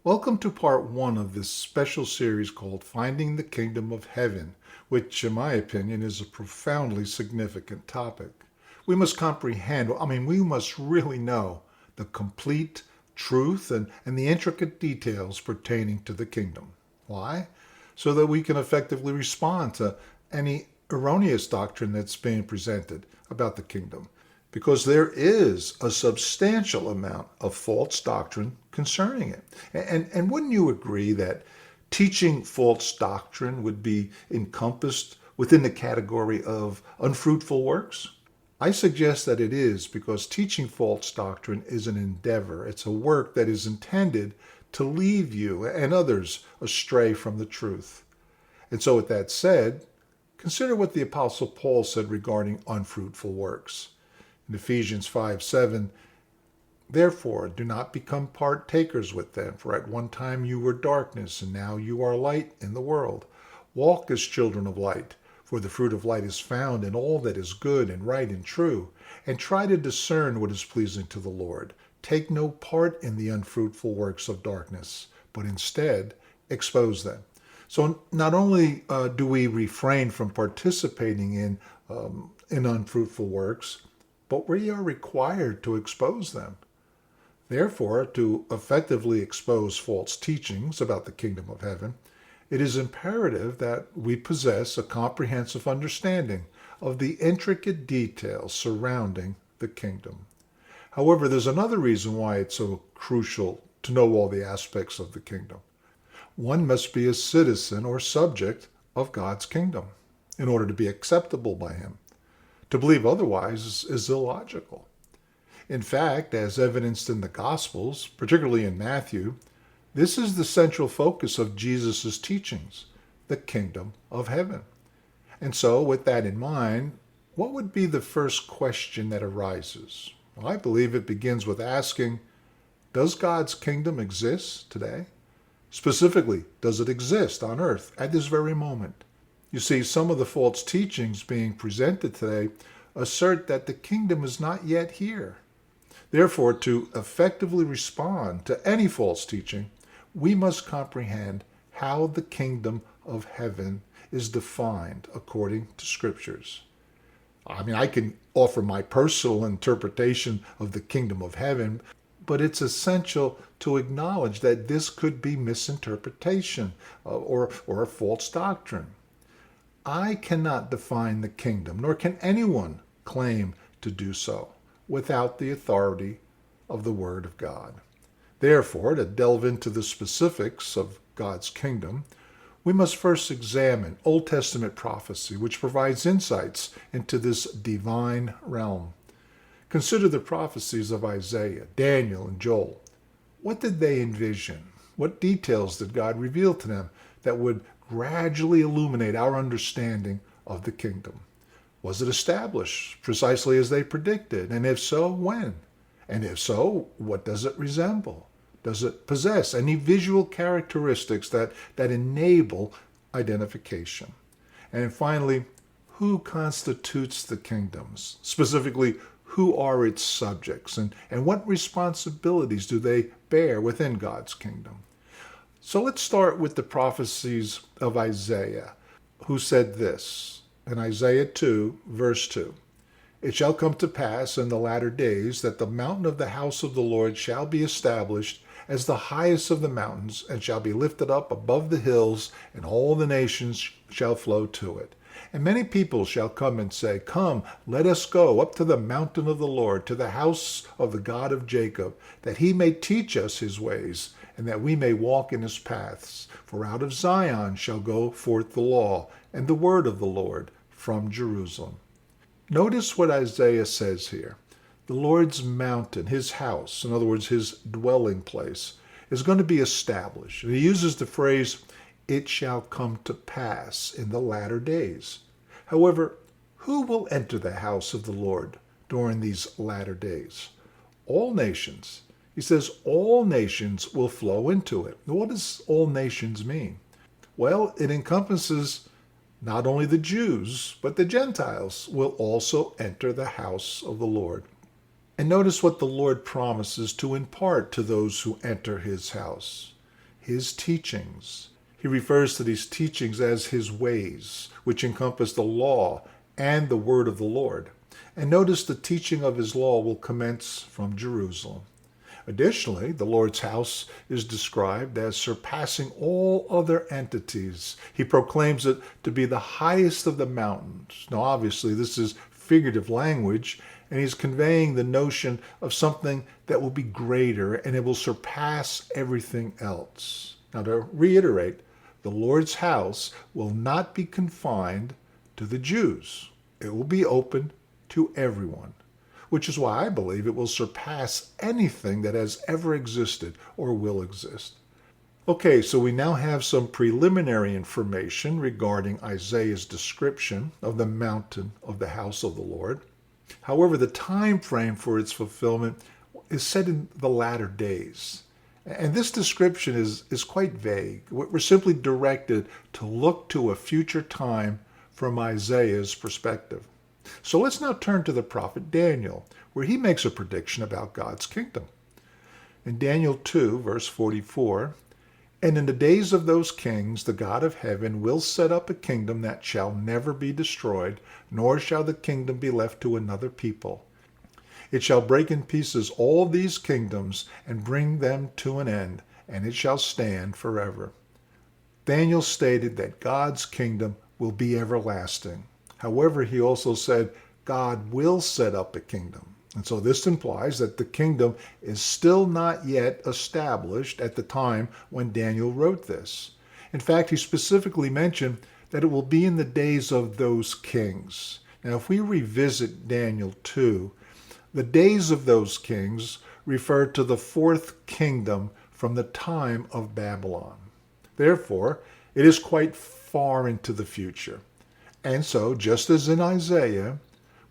Welcome to part one of this special series called Finding the Kingdom of Heaven, which, in my opinion, is a profoundly significant topic. We must really know the complete truth and the intricate details pertaining to the kingdom. Why? So that we can effectively respond to any erroneous doctrine that's being presented about the kingdom, because there is a substantial amount of false doctrine concerning it. And wouldn't you agree that teaching false doctrine would be encompassed within the category of unfruitful works? I suggest that it is, because teaching false doctrine is an endeavor. It's a work that is intended to lead you and others astray from the truth. And so with that said, consider what the Apostle Paul said regarding unfruitful works. In Ephesians 5:7, therefore do not become partakers with them, for at one time you were darkness, and now you are light in the world. Walk as children of light, for the fruit of light is found in all that is good and right and true, and try to discern what is pleasing to the Lord. Take no part in the unfruitful works of darkness, but instead expose them. So not only do we refrain from participating in unfruitful works, but we are required to expose them. Therefore, to effectively expose false teachings about the kingdom of heaven, it is imperative that we possess a comprehensive understanding of the intricate details surrounding the kingdom. However, there's another reason why it's so crucial to know all the aspects of the kingdom. One must be a citizen or subject of God's kingdom in order to be acceptable by Him. To believe otherwise is illogical. In fact, as evidenced in the Gospels, particularly in Matthew, this is the central focus of Jesus' teachings, the kingdom of heaven. And so, with that in mind, what would be the first question that arises? Well, I believe it begins with asking, does God's kingdom exist today? Specifically, does it exist on earth at this very moment? You see, some of the false teachings being presented today assert that the kingdom is not yet here. Therefore, to effectively respond to any false teaching, we must comprehend how the kingdom of heaven is defined according to scriptures. I can offer my personal interpretation of the kingdom of heaven, but it's essential to acknowledge that this could be misinterpretation or a false doctrine. I cannot define the kingdom, nor can anyone claim to do so without the authority of the Word of God. Therefore, to delve into the specifics of God's kingdom, we must first examine Old Testament prophecy, which provides insights into this divine realm. Consider the prophecies of Isaiah, Daniel, and Joel. What did they envision? What details did God reveal to them that would gradually illuminate our understanding of the kingdom? Was it established precisely as they predicted? And if so, when? And if so, what does it resemble? Does it possess any visual characteristics that enable identification? And finally, who constitutes the kingdoms? Specifically, who are its subjects? And what responsibilities do they bear within God's kingdom? So let's start with the prophecies of Isaiah, who said this in Isaiah 2, verse 2. It shall come to pass in the latter days that the mountain of the house of the Lord shall be established as the highest of the mountains, and shall be lifted up above the hills, and all the nations shall flow to it. And many people shall come and say, come, let us go up to the mountain of the Lord, to the house of the God of Jacob, that he may teach us his ways, and that we may walk in his paths. For out of Zion shall go forth the law, and the word of the Lord from Jerusalem. Notice what Isaiah says here. The Lord's mountain, his house, in other words, his dwelling place, is going to be established. And he uses the phrase, it shall come to pass in the latter days. However, who will enter the house of the Lord during these latter days? All nations. He says all nations will flow into it. What does all nations mean? Well, it encompasses not only the Jews, but the Gentiles will also enter the house of the Lord. And notice what the Lord promises to impart to those who enter his house. his teachings. He refers to these teachings as his ways, which encompass the law and the word of the Lord. And notice the teaching of his law will commence from Jerusalem. Additionally, the Lord's house is described as surpassing all other entities. He proclaims it to be the highest of the mountains. Now, obviously, this is figurative language, and he's conveying the notion of something that will be greater and it will surpass everything else. Now, to reiterate, the Lord's house will not be confined to the Jews. It will be open to everyone, which is why I believe it will surpass anything that has ever existed or will exist. Okay, so we now have some preliminary information regarding Isaiah's description of the mountain of the house of the Lord. However, the time frame for its fulfillment is set in the latter days. And this description is quite vague. We're simply directed to look to a future time from Isaiah's perspective. So let's now turn to the prophet Daniel, where he makes a prediction about God's kingdom. In Daniel 2, verse 44, "And in the days of those kings, the God of heaven will set up a kingdom that shall never be destroyed, nor shall the kingdom be left to another people. It shall break in pieces all these kingdoms and bring them to an end, and it shall stand forever." Daniel stated that God's kingdom will be everlasting. However, he also said God will set up a kingdom. And so this implies that the kingdom is still not yet established at the time when Daniel wrote this. In fact, he specifically mentioned that it will be in the days of those kings. Now, if we revisit Daniel 2, the days of those kings refer to the fourth kingdom from the time of Babylon. Therefore, it is quite far into the future. And so, just as in Isaiah,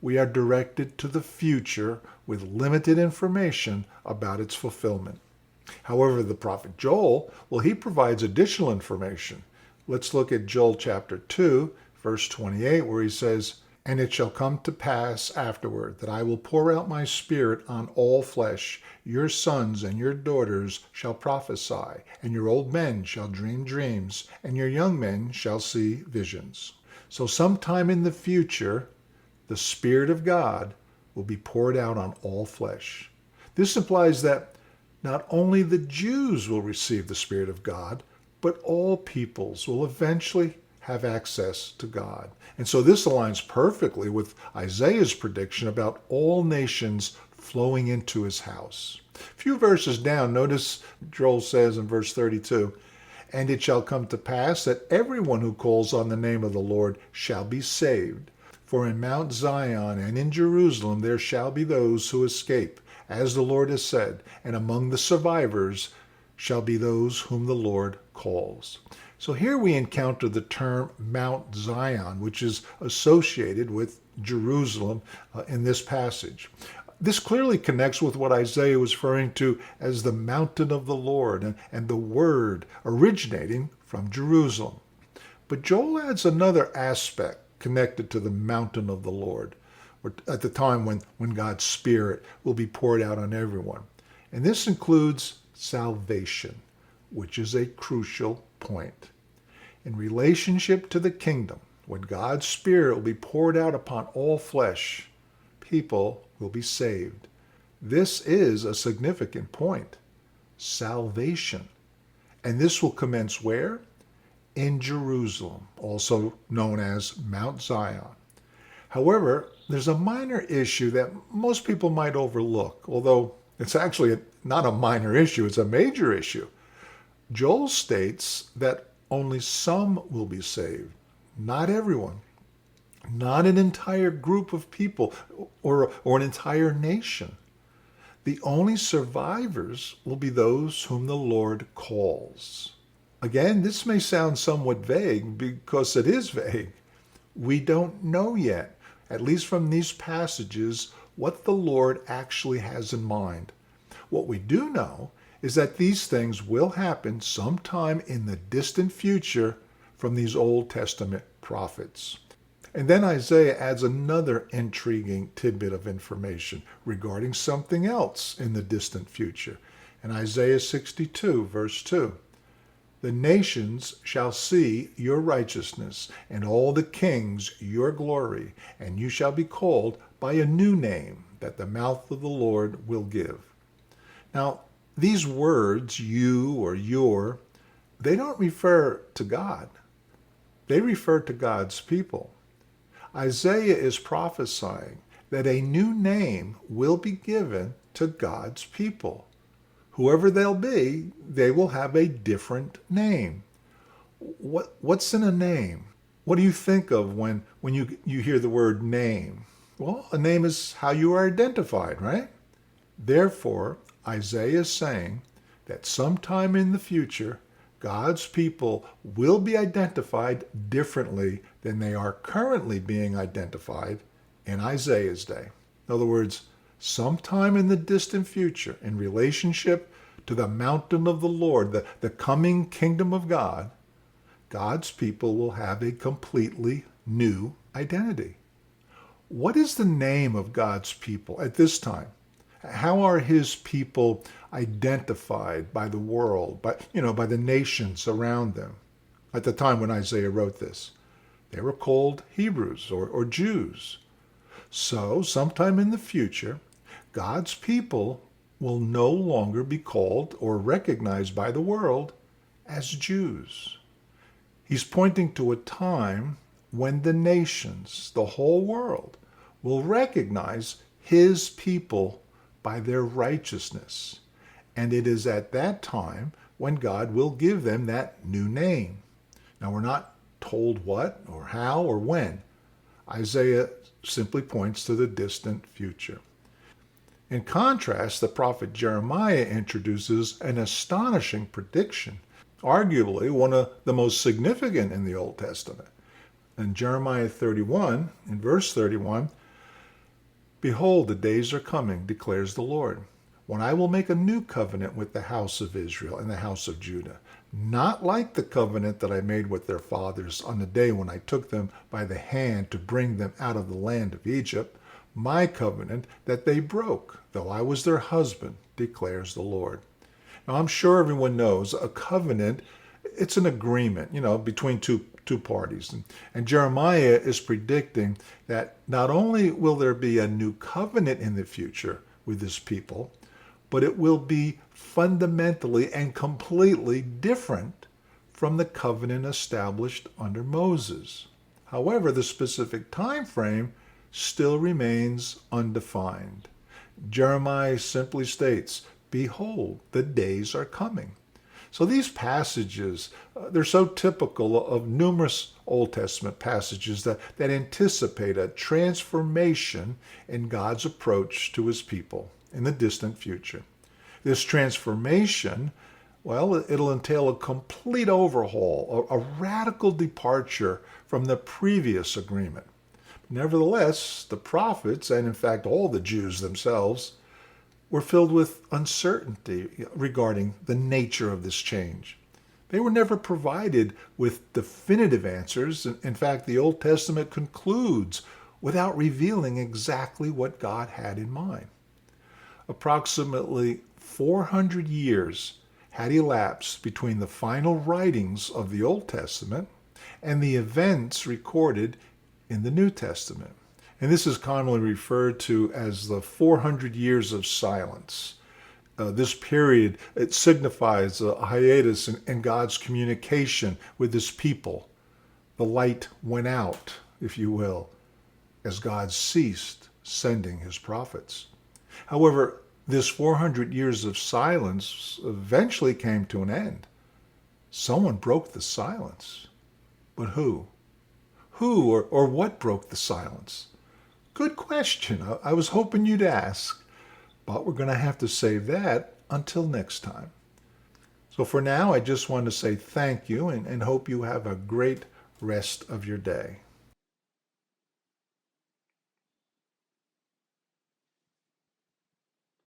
we are directed to the future with limited information about its fulfillment. However, the prophet Joel, well, he provides additional information. Let's look at Joel chapter 2, verse 28, where he says, "And it shall come to pass afterward that I will pour out my spirit on all flesh. Your sons and your daughters shall prophesy, and your old men shall dream dreams, and your young men shall see visions." So sometime in the future, the Spirit of God will be poured out on all flesh. This implies that not only the Jews will receive the Spirit of God, but all peoples will eventually have access to God. And so this aligns perfectly with Isaiah's prediction about all nations flowing into his house. A few verses down, notice Joel says in verse 32, "And it shall come to pass that everyone who calls on the name of the Lord shall be saved. For in Mount Zion and in Jerusalem there shall be those who escape, as the Lord has said, and among the survivors shall be those whom the Lord calls." So here we encounter the term Mount Zion, which is associated with Jerusalem in this passage. This clearly connects with what Isaiah was referring to as the mountain of the Lord and the word originating from Jerusalem. But Joel adds another aspect connected to the mountain of the Lord, or at the time when God's Spirit will be poured out on everyone. And this includes salvation, which is a crucial point. In relationship to the kingdom, when God's Spirit will be poured out upon all flesh, people will be saved. This is a significant point. Salvation. And this will commence where? In Jerusalem, also known as Mount Zion. However, there's a minor issue that most people might overlook, although it's actually not a minor issue, it's a major issue. Joel states that only some will be saved, not everyone, not an entire group of people or an entire nation. The only survivors will be those whom the Lord calls. Again, this may sound somewhat vague because it is vague. We don't know yet, at least from these passages, what the Lord actually has in mind. What we do know is that these things will happen sometime in the distant future from these Old Testament prophets. And then Isaiah adds another intriguing tidbit of information regarding something else in the distant future. In Isaiah 62, verse 2, The nations shall see your righteousness, and all the kings your glory, and you shall be called by a new name that the mouth of the Lord will give. Now, these words, you or your, they don't refer to God. They refer to God's people. Isaiah is prophesying that a new name will be given to God's people. Whoever they'll be, they will have a different name. What's in a name? What do you think of when you hear the word name? Well, a name is how you are identified, right? Therefore, Isaiah is saying that sometime in the future, God's people will be identified differently than they are currently being identified in Isaiah's day. In other words, sometime in the distant future, in relationship to the mountain of the Lord, the coming kingdom of God, God's people will have a completely new identity. What is the name of God's people at this time? How are his people identified by the world, by the nations around them? At the time when Isaiah wrote this, they were called Hebrews or Jews. So, sometime in the future, God's people will no longer be called or recognized by the world as Jews. He's pointing to a time when the nations, the whole world, will recognize his people by their righteousness. And it is at that time when God will give them that new name. Now, we're not told what or how or when. Isaiah simply points to the distant future. In contrast, the prophet Jeremiah introduces an astonishing prediction, arguably one of the most significant in the Old Testament. In Jeremiah 31, in verse 31, "Behold, the days are coming, declares the Lord, when I will make a new covenant with the house of Israel and the house of Judah, not like the covenant that I made with their fathers on the day when I took them by the hand to bring them out of the land of Egypt, my covenant that they broke, though I was their husband, declares the Lord." Now, I'm sure everyone knows a covenant, it's an agreement, between two parties. And Jeremiah is predicting that not only will there be a new covenant in the future with his people, but it will be fundamentally and completely different from the covenant established under Moses. However, the specific time frame still remains undefined. Jeremiah simply states, "Behold, the days are coming." So these passages, they're so typical of numerous Old Testament passages that anticipate a transformation in God's approach to his people in the distant future. This transformation, well, it'll entail a complete overhaul, a radical departure from the previous agreement. Nevertheless, the prophets, and in fact all the Jews themselves, were filled with uncertainty regarding the nature of this change. They were never provided with definitive answers. In fact, the Old Testament concludes without revealing exactly what God had in mind. Approximately 400 years had elapsed between the final writings of the Old Testament and the events recorded in the New Testament. And this is commonly referred to as the 400 years of silence. This period, it signifies a hiatus in God's communication with his people. The light went out, if you will, as God ceased sending his prophets. However, this 400 years of silence eventually came to an end. Someone broke the silence. But who? Who or what broke the silence? Good question. I was hoping you'd ask, but we're going to have to save that until next time. So for now, I just want to say thank you and hope you have a great rest of your day.